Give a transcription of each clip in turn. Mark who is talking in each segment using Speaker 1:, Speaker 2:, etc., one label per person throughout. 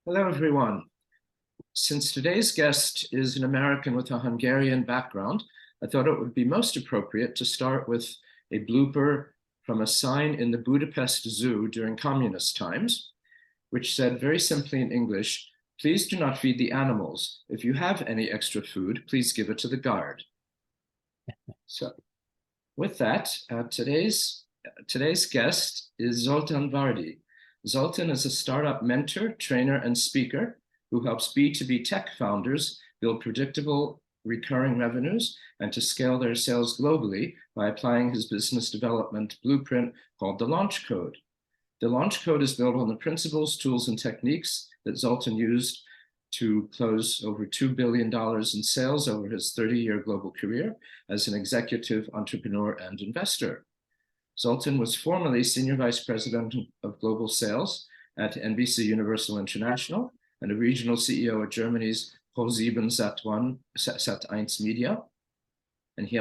Speaker 1: Hello, everyone. Since today's guest is an American with a Hungarian background, I thought it would be most appropriate to start with a blooper from a sign in the Budapest Zoo during communist times, which said very simply in English, "Please do not feed the animals. If you have any extra food, please give it to the guard." So with that, today's guest is Zoltan Vardy. Zoltan is a startup mentor, trainer, and speaker who helps B2B tech founders build predictable recurring revenues and to scale their sales globally by applying his business development blueprint called the Launch Code. The Launch Code is built on the principles, tools, and techniques that Zoltan used to close over $2 billion in sales over his 30-year global career as an executive, entrepreneur, and investor. Zoltan was formerly Senior Vice President of Global Sales at NBC Universal International and a regional CEO at Germany's ProSieben Sat.1 Media. And he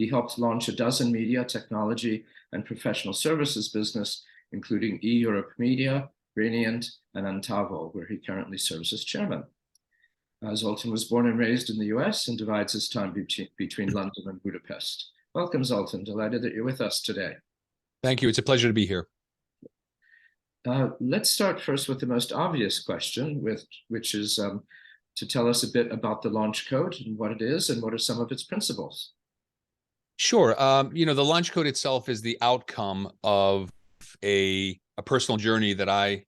Speaker 1: helped launch a dozen media, technology, and professional services business, including E-Europe Media, Radiant, and Antavo, where he currently serves as chairman. Zoltan was born and raised in the US and divides his time between London and Budapest. Welcome, Zoltan. Delighted that you're with us today.
Speaker 2: Thank you. It's a pleasure to be here.
Speaker 1: Let's start first with the most obvious question, which is to tell us a bit about the Launch Code and what it is and what are some of its principles.
Speaker 2: Sure. The Launch Code itself is the outcome of a personal journey that I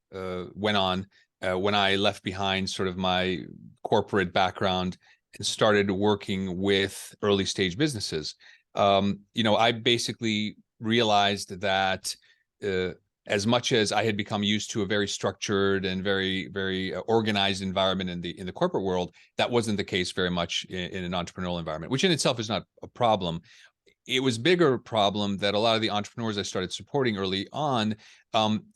Speaker 2: went on when I left behind sort of my corporate background and started working with early stage businesses. I basically realized that as much as I had become used to a very structured and very, very organized environment in the corporate world, that wasn't the case very much in an entrepreneurial environment, which in itself is not a problem. It was a bigger problem that a lot of the entrepreneurs I started supporting early on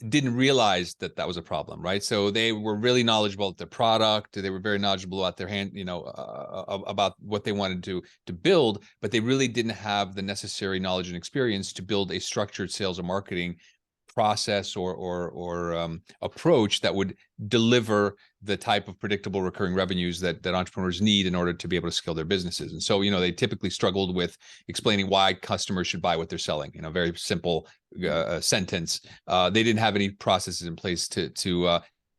Speaker 2: didn't realize that that was a problem, right? So they were really knowledgeable about their product. They were very knowledgeable about about what they wanted to build, but they really didn't have the necessary knowledge and experience to build a structured sales and marketing process or approach that would deliver the type of predictable recurring revenues that entrepreneurs need in order to be able to scale their businesses. And so, they typically struggled with explaining why customers should buy what they're selling. Very simple sentence. They didn't have any processes in place to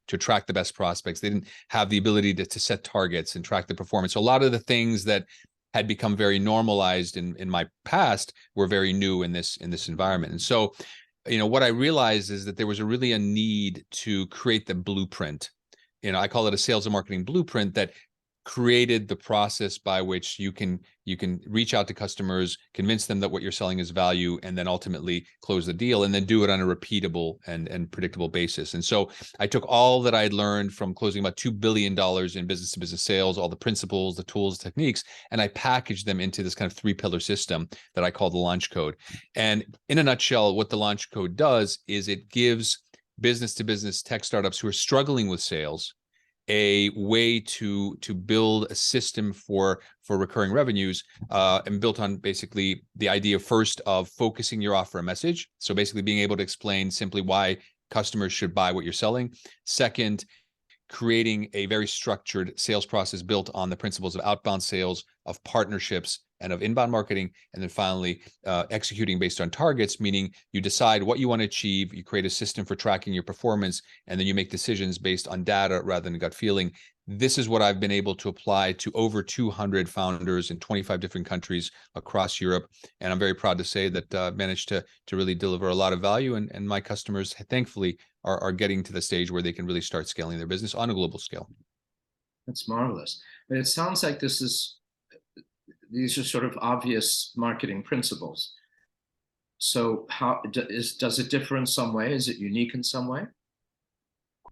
Speaker 2: track the best prospects. They didn't have the ability to set targets and track the performance. So a lot of the things that had become very normalized in my past were very new in this environment. And so, what I realized is that there was a need to create the blueprint. I call it a sales and marketing blueprint that created the process by which you can reach out to customers, convince them that what you're selling is value, and then ultimately close the deal, and then do it on a repeatable and predictable basis. And so I took all that I had learned from closing about $2 billion in business-to-business sales, all the principles, the tools, techniques, and I packaged them into this kind of three-pillar system that I call the Launch Code. And in a nutshell, what the Launch Code does is it gives business-to-business tech startups who are struggling with sales a way to build a system for recurring revenues, and built on basically the idea first of focusing your offer and message. So basically being able to explain simply why customers should buy what you're selling. Second, creating a very structured sales process built on the principles of outbound sales, of partnerships, and of inbound marketing. And then finally, executing based on targets, meaning you decide what you want to achieve, you create a system for tracking your performance, and then you make decisions based on data rather than gut feeling. This is what I've been able to apply to over 200 founders in 25 different countries across Europe. And I'm very proud to say that I've managed to really deliver a lot of value. And my customers, thankfully, are getting to the stage where they can really start scaling their business on a global scale.
Speaker 1: That's marvelous. But it sounds like these are sort of obvious marketing principles. So does it differ in some way? Is it unique in some way?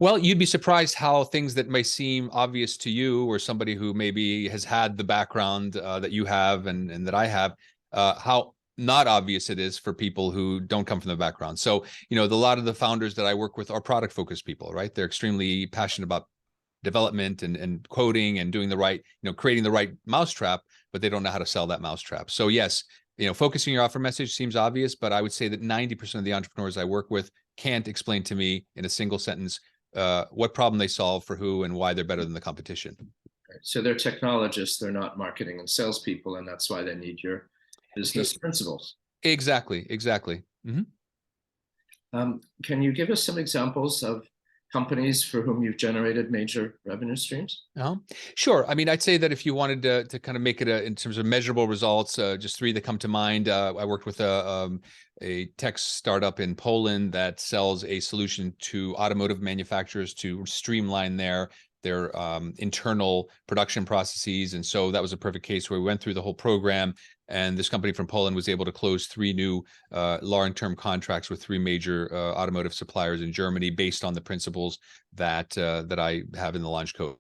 Speaker 2: Well, you'd be surprised how things that may seem obvious to you or somebody who maybe has had the background that you have and that I have, how not obvious it is for people who don't come from the background. So, a lot of the founders that I work with are product focused people, right? They're extremely passionate about development and coding and doing the right, creating the right mousetrap, but they don't know how to sell that mousetrap. So yes, focusing your offer message seems obvious, but I would say that 90% of the entrepreneurs I work with can't explain to me in a single sentence what problem they solve for who and why they're better than the competition.
Speaker 1: So they're technologists, they're not marketing and salespeople, and that's why they need your business principles.
Speaker 2: Exactly, exactly.
Speaker 1: Can you give us some examples of companies for whom you've generated major revenue streams?
Speaker 2: Sure. I mean, I'd say that if you wanted to kind of make it in terms of measurable results, just three that come to mind. I worked with a tech startup in Poland that sells a solution to automotive manufacturers to streamline their internal production processes. And so that was a perfect case where we went through the whole program, and this company from Poland was able to close 3 new long-term contracts with 3 major automotive suppliers in Germany based on the principles that I have in the launch code.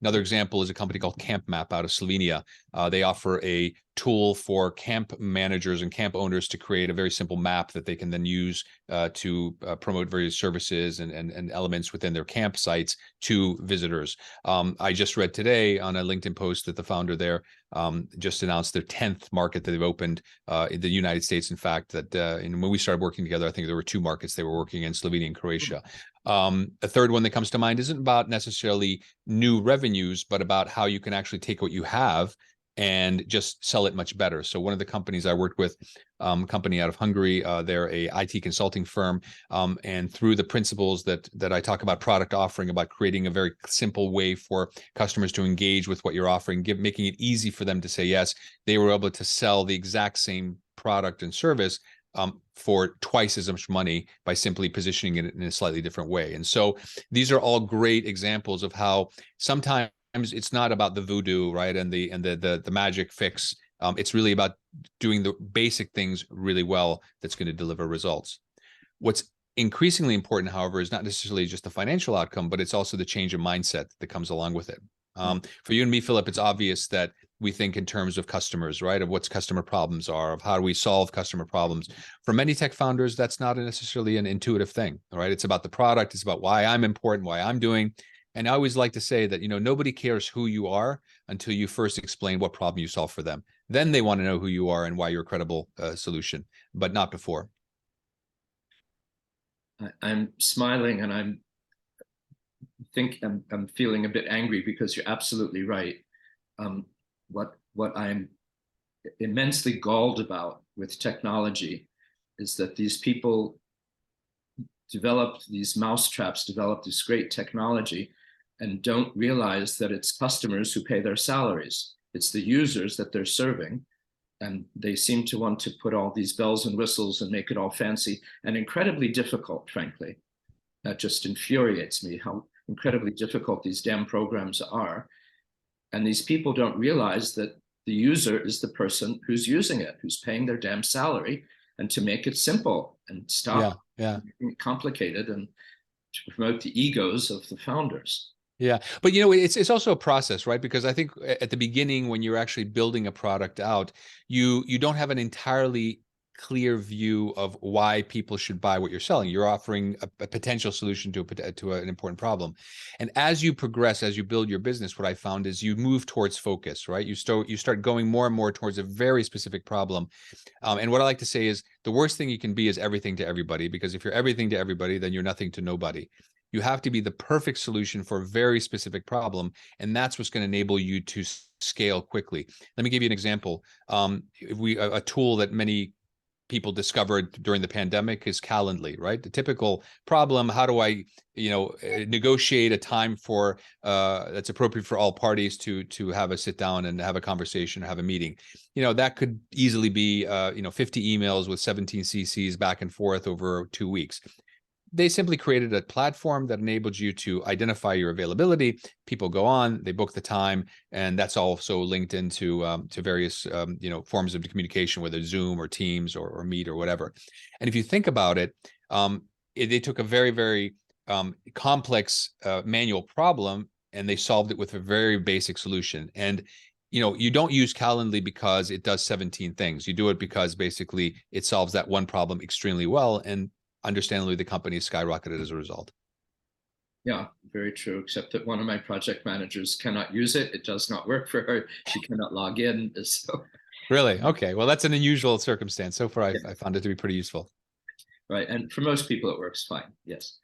Speaker 2: Another example is a company called Camp Map out of Slovenia. They offer a tool for camp managers and camp owners to create a very simple map that they can then use to promote various services and elements within their campsites to visitors. I just read today on a LinkedIn post that the founder there just announced their 10th market that they've opened in the United States. In fact, that when we started working together, I think there were 2 markets they were working in, Slovenia and Croatia. A third one that comes to mind isn't about necessarily new revenues, but about how you can actually take what you have and just sell it much better. So one of the companies I worked with, company out of Hungary, they're a IT consulting firm, and through the principles that I talk about product offering, about creating a very simple way for customers to engage with what you're offering, making it easy for them to say yes, they were able to sell the exact same product and service for twice as much money by simply positioning it in a slightly different way. And so these are all great examples of how sometimes it's not about the voodoo, right, and the magic fix. It's really about doing the basic things really well that's going to deliver results. What's increasingly important, however, is not necessarily just the financial outcome, but it's also the change of mindset that comes along with it. For you and me, Philip, it's obvious that we think in terms of customers, right? Of what customer problems are, of how do we solve customer problems. For many tech founders, that's not necessarily an intuitive thing, right? It's about the product. It's about why I'm important, why I'm doing. And I always like to say that, nobody cares who you are until you first explain what problem you solve for them. Then they want to know who you are and why you're a credible solution, but not before.
Speaker 1: I'm smiling, and I'm feeling a bit angry because you're absolutely right. What I'm immensely galled about with technology is that these people developed these mousetraps, developed this great technology, and don't realize that it's customers who pay their salaries. It's the users that they're serving. And they seem to want to put all these bells and whistles and make it all fancy and incredibly difficult, frankly. That just infuriates me, how incredibly difficult these damn programs are. And these people don't realize that the user is the person who's using it, who's paying their damn salary, and to make it simple and stop making it complicated and to promote the egos of the founders.
Speaker 2: Yeah, but it's also a process, right? Because I think at the beginning, when you're actually building a product out, you don't have an entirely clear view of why people should buy what you're selling. You're offering a potential solution to an important problem. And as you progress, as you build your business, what I found is you move towards focus, right? You start going more and more towards a very specific problem. And what I like to say is the worst thing you can be is everything to everybody, because if you're everything to everybody, then you're nothing to nobody. You have to be the perfect solution for a very specific problem, and that's what's going to enable you to scale quickly. Let me give you an example. A tool that many people discovered during the pandemic is Calendly, right? The typical problem: how do I, negotiate a time for that's appropriate for all parties to have a sit down and have a conversation, have a meeting? That could easily be 50 emails with 17 CCs back and forth over 2 weeks. They simply created a platform that enabled you to identify your availability. People go on, they book the time, and that's also linked into to various forms of communication, whether Zoom or Teams or Meet or whatever. And if you think about it, they took a very, very complex manual problem, and they solved it with a very basic solution. And you don't use Calendly because it does 17 things. You do it because basically it solves that one problem extremely well, and understandably, the company skyrocketed as a result.
Speaker 1: Yeah, very true, except that one of my project managers cannot use it. It does not work for her. She cannot log in. So.
Speaker 2: Really? Okay. Well, that's an unusual circumstance. So far, I found it to be pretty useful.
Speaker 1: Right. And for most people, it works fine. Yes.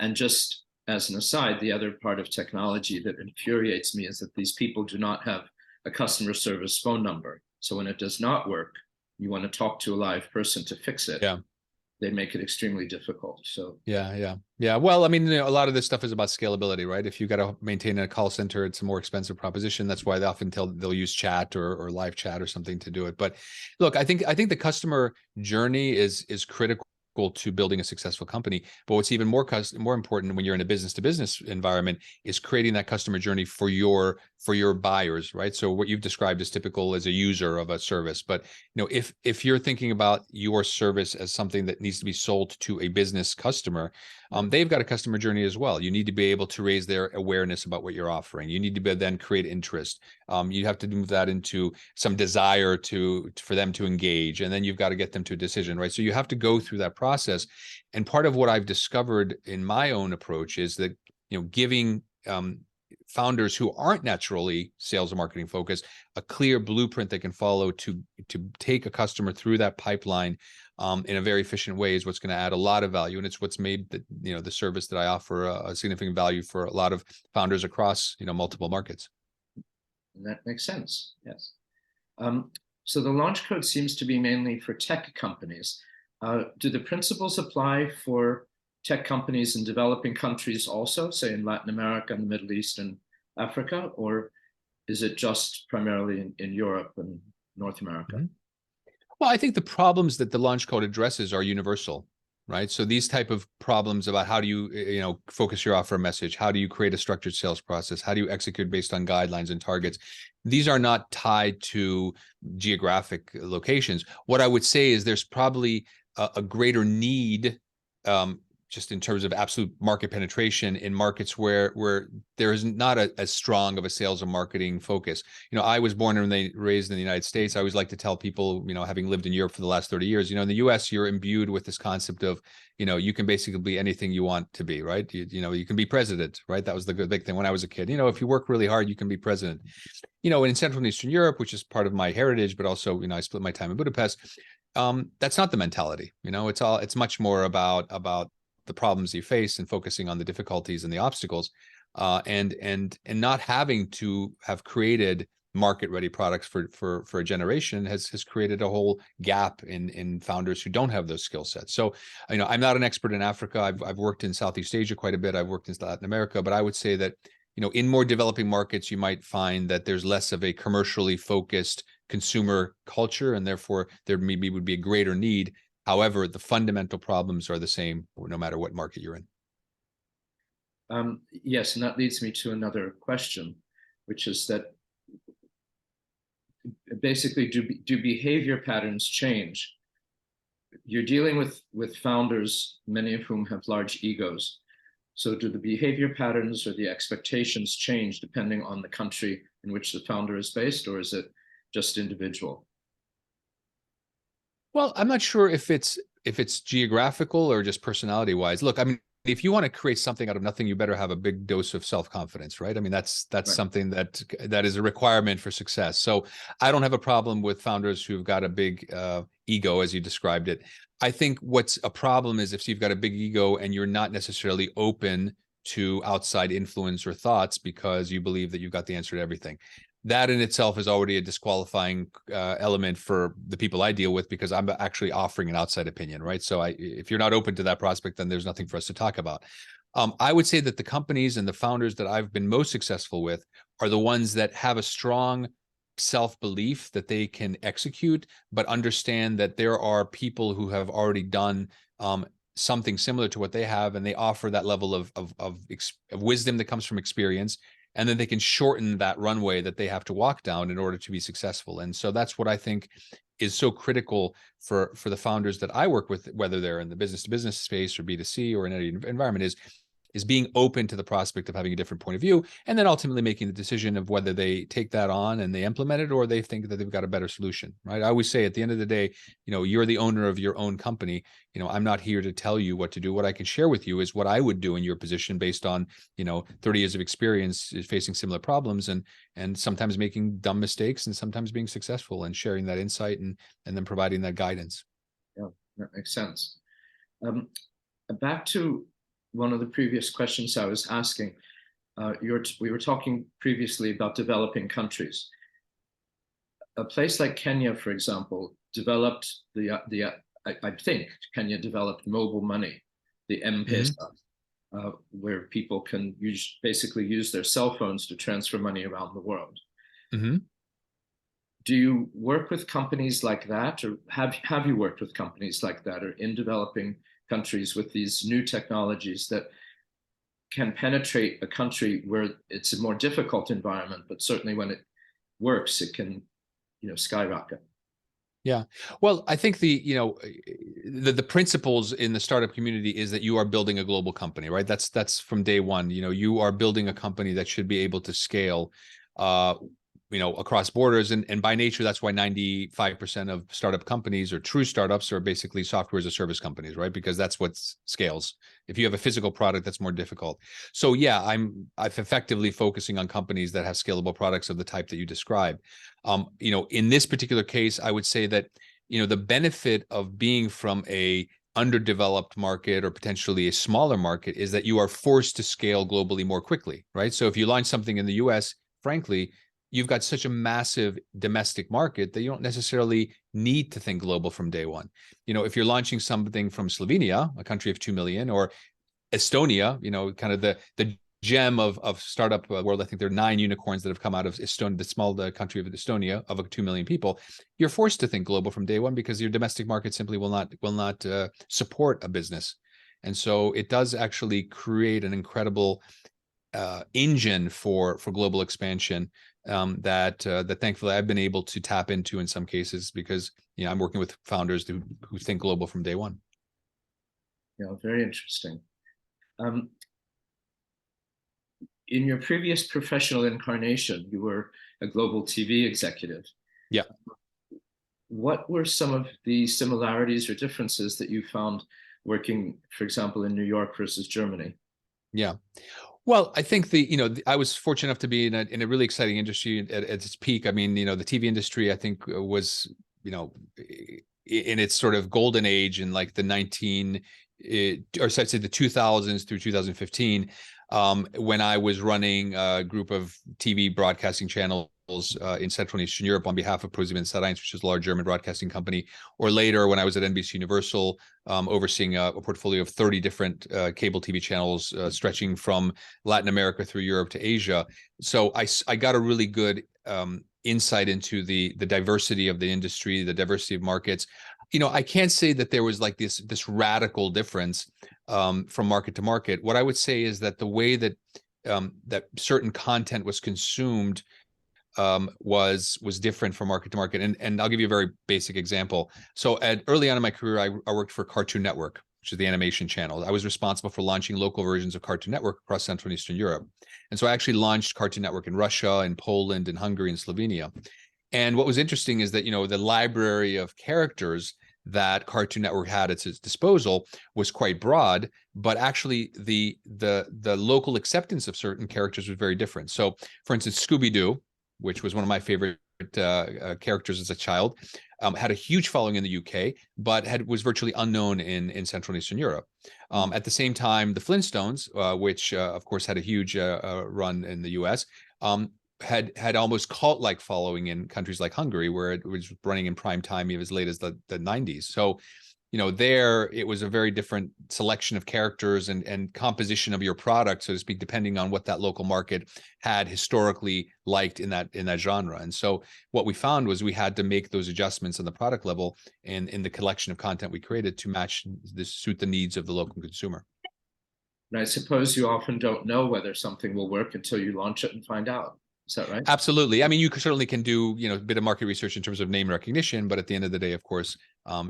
Speaker 1: And just as an aside, the other part of technology that infuriates me is that these people do not have a customer service phone number. So when it does not work, you want to talk to a live person to fix it.
Speaker 2: Yeah.
Speaker 1: They make it extremely difficult. So
Speaker 2: yeah. Well, I mean, a lot of this stuff is about scalability, right? If you got to maintain a call center, it's a more expensive proposition. That's why they often they'll use chat or live chat or something to do it. But look, I think the customer journey is critical to building a successful company. But what's even more important when you're in a business to business environment is creating that customer journey for your buyers, right? So what you've described is typical as a user of a service. But if you're thinking about your service as something that needs to be sold to a business customer, they've got a customer journey as well. You need to be able to raise their awareness about what you're offering. You need to then create interest. You have to move that into some desire for them to engage, and then you've got to get them to a decision, right? So you have to go through that process. And part of what I've discovered in my own approach is that giving founders who aren't naturally sales and marketing focused a clear blueprint they can follow to take a customer through that pipeline in a very efficient way is what's going to add a lot of value, and it's what's made the service that I offer a significant value for a lot of founders across multiple markets.
Speaker 1: And that makes sense. Yes. So the launch code seems to be mainly for tech companies. Do the principles apply for tech companies in developing countries also, say in Latin America and the Middle East and Africa, or is it just primarily in Europe and North America?
Speaker 2: Mm-hmm. Well, I think the problems that the launch code addresses are universal, right? So these type of problems about how do you, focus your offer message, how do you create a structured sales process, how do you execute based on guidelines and targets, these are not tied to geographic locations. What I would say is there's probably a greater need, just in terms of absolute market penetration in markets where there is not as strong of a sales and marketing focus. I was born and raised in the United States. I always like to tell people, having lived in Europe for the last 30 years, in the US, you're imbued with this concept of, you can basically be anything you want to be, right? You can be president, right? That was the big thing when I was a kid. If you work really hard, you can be president. In Central and Eastern Europe, which is part of my heritage, but also, I split my time in Budapest. That's not the mentality. It's much more about the problems you face and focusing on the difficulties and the obstacles, and not having to have created market-ready products for a generation has created a whole gap in founders who don't have those skill sets. So, I'm not an expert in Africa. I've worked in Southeast Asia quite a bit. I've worked in Latin America, but I would say that, in more developing markets, you might find that there's less of a commercially focused consumer culture, and therefore there maybe would be a greater need. However, the fundamental problems are the same no matter what market you're in.
Speaker 1: Yes, and that leads me to another question, which is that basically, do behavior patterns change? You're dealing with founders, many of whom have large egos. So do the behavior patterns or the expectations change depending on the country in which the founder is based, or is it just individual?
Speaker 2: Well, I'm not sure if it's geographical or just personality wise. Look, I mean, if you want to create something out of nothing, you better have a big dose of self-confidence, right? I mean, that's right. Something that is a requirement for success. So I don't have a problem with founders who've got a big ego, as you described it. I think what's a problem is if you've got a big ego and you're not necessarily open to outside influence or thoughts because you believe that you've got the answer to everything. That in itself is already a disqualifying element for the people I deal with, because I'm actually offering an outside opinion, right? So if you're not open to that prospect, then there's nothing for us to talk about. I would say that the companies and the founders that I've been most successful with are the ones that have a strong self-belief that they can execute, but understand that there are people who have already done something similar to what they have, and they offer that level of wisdom that comes from experience. And then they can shorten that runway that they have to walk down in order to be successful. And so that's what I think is so critical for the founders that I work with, whether they're in the business to business space or B2C or in any environment, is being open to the prospect of having a different point of view, and then ultimately making the decision of whether they take that on and they implement it, or they think that they've got a better solution, right? I always say at the end of the day, you're the owner of your own company. I'm not here to tell you what to do. What I can share with you is what I would do in your position based on, 30 years of experience facing similar problems, and sometimes making dumb mistakes and sometimes being successful, and sharing that insight and then providing that guidance.
Speaker 1: Yeah, that makes sense. Back to one of the previous questions I was asking, we were talking previously about developing countries. A place like Kenya, for example, developed I think Kenya developed mobile money, the M-Pesa, where people can basically use their cell phones to transfer money around the world.
Speaker 2: Mm-hmm.
Speaker 1: Do you work with companies like that, or have you worked with companies like that, or in developing countries with these new technologies that can penetrate a country where it's a more difficult environment, but certainly when it works, it can, skyrocket?
Speaker 2: Yeah. Well, I think the principles in the startup community is that you are building a global company, right? That's from day one. You are building a company that should be able to scale across borders. And by nature, that's why 95% of startup companies or true startups are basically software as a service companies, right? Because that's what scales. If you have a physical product, that's more difficult. So yeah, I'm effectively focusing on companies that have scalable products of the type that you describe. In this particular case, I would say that, the benefit of being from a underdeveloped market or potentially a smaller market is that you are forced to scale globally more quickly, right? So if you launch something in the US, frankly, you've got such a massive domestic market that you don't necessarily need to think global from day one. If you're launching something from Slovenia, a country of 2 million, or Estonia, kind of the gem of startup world. I think there are 9 unicorns that have come out of Estonia, the small country of Estonia, of 2 million people. You're forced to think global from day one because your domestic market simply will not support a business. And so it does actually create an incredible engine for global expansion that thankfully I've been able to tap into in some cases because I'm working with founders who think global from day one.
Speaker 1: Yeah, very interesting. In your previous professional incarnation, you were a global TV executive.
Speaker 2: Yeah.
Speaker 1: What were some of the similarities or differences that you found working, for example, in New York versus Germany?
Speaker 2: Yeah. Well, I think I was fortunate enough to be in a really exciting industry at its peak. I mean, the TV industry, I think was, in its sort of golden age in like the 2000s through 2015, when I was running a group of TV broadcasting channels in Central and Eastern Europe on behalf of ProSiebenSat.1, which is a large German broadcasting company, or later when I was at NBC Universal, overseeing a portfolio of 30 different cable TV channels stretching from Latin America through Europe to Asia. So I got a really good insight into the diversity of the industry, the diversity of markets. I can't say that there was like this radical difference from market to market. What I would say is that the way that certain content was consumed was different from market to market. And I'll give you a very basic example. So early on in my career, I worked for Cartoon Network, which is the animation channel. I was responsible for launching local versions of Cartoon Network across Central and Eastern Europe. And so I actually launched Cartoon Network in Russia, in Poland, in Hungary, and Slovenia. And what was interesting is that, the library of characters that Cartoon Network had at its disposal was quite broad, but actually the local acceptance of certain characters was very different. So, for instance, Scooby-Doo, which was one of my favorite characters as a child, had a huge following in the UK, but was virtually unknown in Central and Eastern Europe. At the same time, the Flintstones, which of course had a huge run in the US, had almost cult-like following in countries like Hungary, where it was running in prime time even as late as the 90s. So, there it was a very different selection of characters and composition of your product, so to speak, depending on what that local market had historically liked in that genre. And so what we found was we had to make those adjustments on the product level and in the collection of content we created to suit the needs of the local consumer.
Speaker 1: And I suppose you often don't know whether something will work until you launch it and find out. Is that right?
Speaker 2: Absolutely. I mean, you certainly can do, a bit of market research in terms of name recognition, but at the end of the day, of course,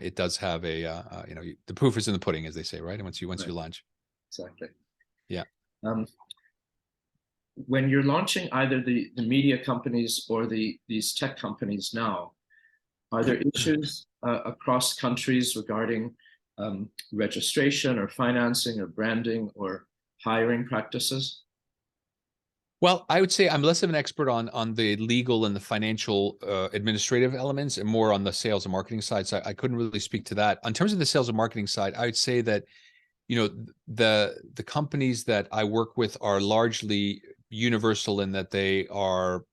Speaker 2: it does have the proof is in the pudding, as they say, right? Once you launch.
Speaker 1: Exactly.
Speaker 2: Yeah.
Speaker 1: When you're launching either the media companies or these tech companies now, are there issues across countries regarding registration or financing or branding or hiring practices?
Speaker 2: Well, I would say I'm less of an expert on the legal and the financial administrative elements and more on the sales and marketing side. So I couldn't really speak to that. In terms of the sales and marketing side, I would say that you know, the companies that I work with are largely universal in that they are,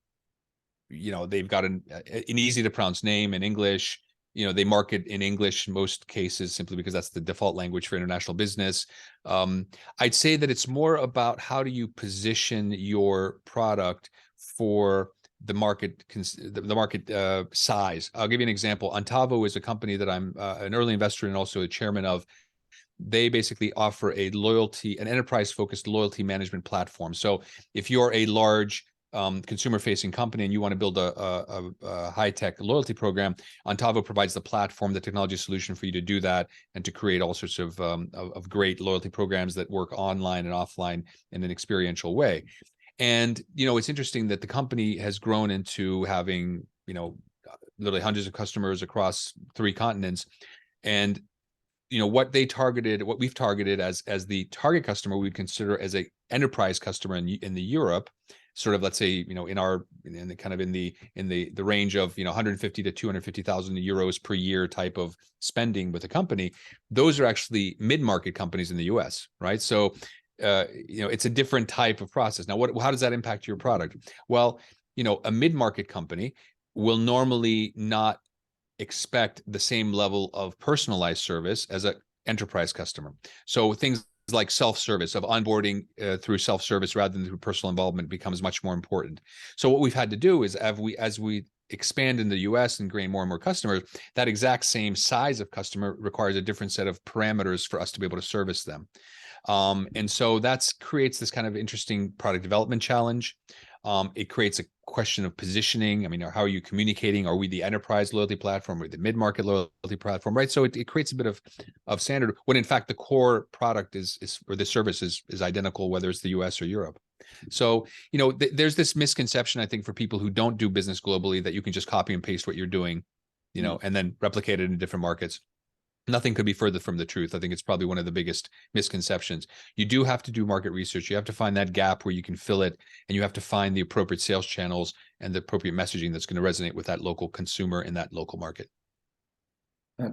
Speaker 2: you know, they've got an easy to pronounce name in English. You know, they market in English in most cases simply because that's the default language for international business. I'd say that it's more about how do you position your product for the market, the market size. I'll give you an example. Ontavo is a company that I'm an early investor and also a chairman of. They basically offer an enterprise-focused loyalty management platform. So if you're a large consumer-facing company and you want to build a high-tech loyalty program, Ontavo provides the platform, the technology solution for you to do that and to create all sorts of great loyalty programs that work online and offline in an experiential way. And, you know, it's interesting that the company has grown into having, you know, literally hundreds of customers across 3 continents. And you know what we've targeted as the target customer, we'd consider as a enterprise customer in the Europe, sort of, let's say, you know, in the range of, you know, 150 to 250,000 euros per year type of spending with a company. Those are actually mid-market companies in the US, right? So you know, it's a different type of process. Now, how does that impact your product? Well, you know, a mid-market company will normally not expect the same level of personalized service as an enterprise customer. So things like self-service, of onboarding through self-service rather than through personal involvement, becomes much more important. So what we've had to do is, as we expand in the US and gain more and more customers, that exact same size of customer requires a different set of parameters for us to be able to service them. And so that creates this kind of interesting product development challenge. It creates a question of positioning. I mean, how are you communicating? Are we the enterprise loyalty platform or the mid-market loyalty platform, right? So it creates a bit of standard when in fact the core product or the service is identical, whether it's the US or Europe. So, you know, there's this misconception, I think, for people who don't do business globally, that you can just copy and paste what you're doing, you know, and then replicate it in different markets. Nothing could be further from the truth. I think it's probably one of the biggest misconceptions. You do have to do market research. You have to find that gap where you can fill it, and you have to find the appropriate sales channels and the appropriate messaging that's going to resonate with that local consumer in that local market.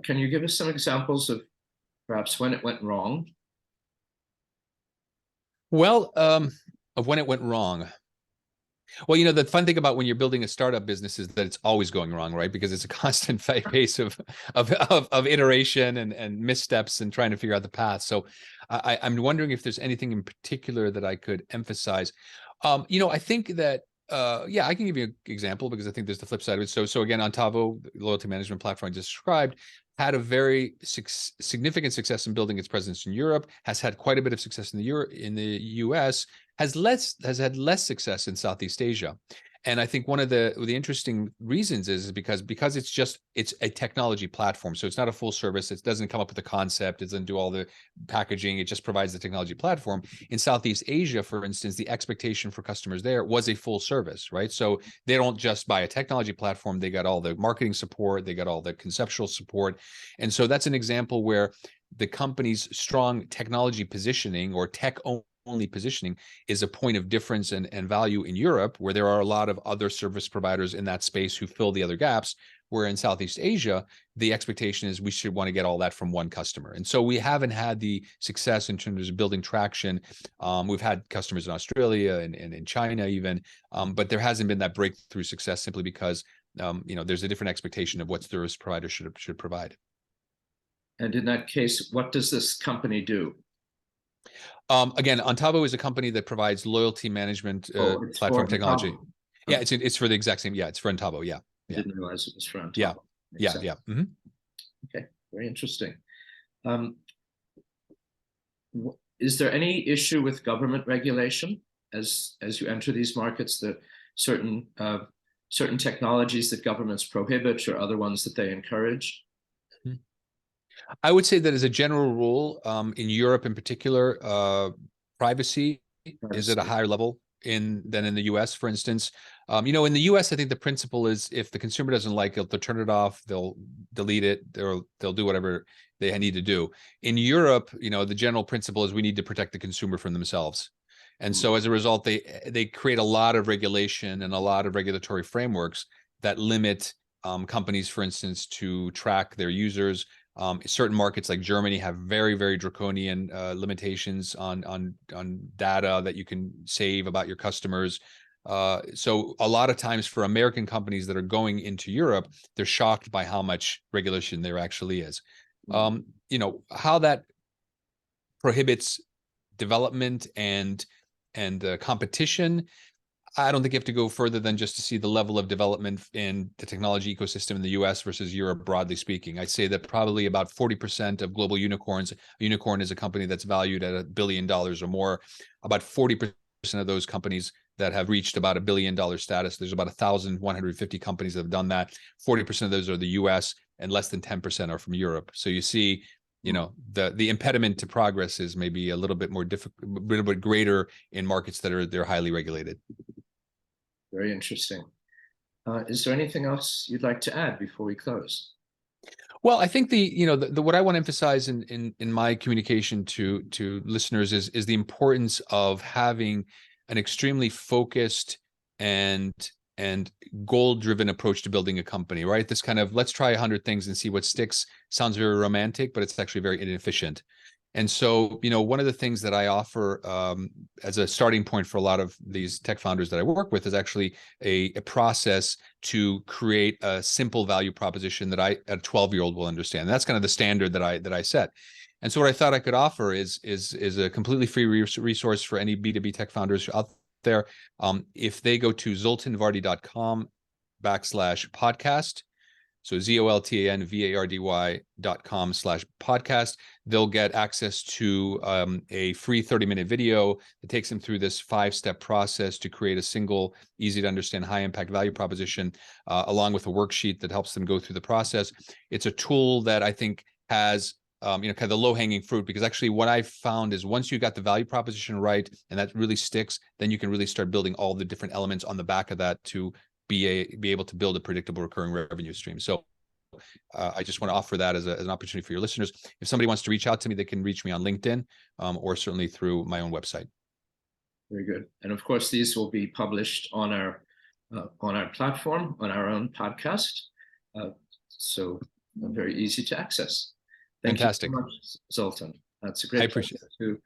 Speaker 1: Can you give us some examples of perhaps when it went wrong?
Speaker 2: Well, of when it went wrong. Well, you know, the fun thing about when you're building a startup business is that it's always going wrong, right? Because it's a constant pace of iteration and missteps and trying to figure out the path. So I'm wondering if there's anything in particular that I could emphasize. You know, I think that yeah, I can give you an example because I think there's the flip side of it. So again, Ontavo, the loyalty management platform I described, had a very significant success in building its presence in Europe, has had quite a bit of success in the US, has had less success in Southeast Asia. And I think one of the interesting reasons is because it's a technology platform. So it's not a full service. It doesn't come up with a concept. It doesn't do all the packaging. It just provides the technology platform. In Southeast Asia, for instance, the expectation for customers there was a full service, right? So they don't just buy a technology platform. They got all the marketing support. They got all the conceptual support. And so that's an example where the company's strong technology positioning or tech-only positioning is a point of difference and value in Europe, where there are a lot of other service providers in that space who fill the other gaps, where in Southeast Asia, the expectation is we should want to get all that from one customer. And so we haven't had the success in terms of building traction. We've had customers in Australia and in China even, but there hasn't been that breakthrough success simply because you know, there's a different expectation of what service provider should provide.
Speaker 1: And in that case, what does this company do?
Speaker 2: Again, Ontavo is a company that provides loyalty management platform technology. Ontavo. Yeah, it's for the exact same. Yeah, it's for Ontavo. Yeah,
Speaker 1: I didn't realize it was for Ontavo.
Speaker 2: Yeah, yeah, yeah. Mm-hmm.
Speaker 1: Okay, very interesting. Is there any issue with government regulation as you enter these markets? That certain technologies that governments prohibit or other ones that they encourage?
Speaker 2: I would say that as a general rule, in Europe in particular, privacy is at a higher level than in the US, for instance. You know, in the US, I think the principle is if the consumer doesn't like it, they'll turn it off, they'll delete it, they'll do whatever they need to do. In Europe, you know, the general principle is we need to protect the consumer from themselves. And so as a result, they create a lot of regulation and a lot of regulatory frameworks that limit companies, for instance, to track their users, Certain markets like Germany have very, very draconian limitations on data that you can save about your customers. So a lot of times for American companies that are going into Europe, they're shocked by how much regulation there actually is. You know, how that prohibits development and competition, I don't think you have to go further than just to see the level of development in the technology ecosystem in the US versus Europe, broadly speaking. I'd say that probably about 40% of global unicorns, a unicorn is a company that's valued at $1 billion or more. About 40% of those companies that have reached about $1 billion status, there's about 1,150 companies that have done that. 40% of those are the US and less than 10% are from Europe. So you see, you know, the impediment to progress is maybe a little bit more difficult, a little bit greater in markets that they're highly regulated.
Speaker 1: Very interesting. Is there anything else you'd like to add before we close?
Speaker 2: Well, I think the what I want to emphasize in my communication to listeners is the importance of having an extremely focused and goal-driven approach to building a company, right? This kind of let's try 100 things and see what sticks sounds very romantic, but it's actually very inefficient. And so, you know, one of the things that I offer as a starting point for a lot of these tech founders that I work with is actually a process to create a simple value proposition that a 12-year-old will understand. And that's kind of the standard that I set. And so what I thought I could offer is a completely free resource for any B2B tech founders out there. If they go to zoltanvardy.com/podcast, so ZOLTANVARDY.com/podcast, they'll get access to a free 30-minute video that takes them through this 5-step process to create a single, easy to understand, high impact value proposition, along with a worksheet that helps them go through the process. It's a tool that I think has you know, kind of the low-hanging fruit, because actually what I found is once you got the value proposition right and that really sticks, then you can really start building all the different elements on the back of that to be able to build a predictable recurring revenue stream. So I just want to offer that as an opportunity for your listeners. If somebody wants to reach out to me, they can reach me on LinkedIn or certainly through my own website.
Speaker 1: Very good. And of course, these will be published on our platform, on our own podcast. So very easy to access. Thank
Speaker 2: Fantastic.
Speaker 1: you so much, Zoltan. That's a great
Speaker 2: I appreciate
Speaker 1: pleasure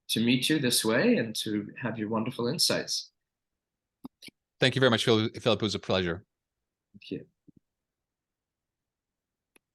Speaker 1: to meet you this way and to have your wonderful insights.
Speaker 2: Thank you very much, Philip. It was a pleasure.
Speaker 1: Thank you.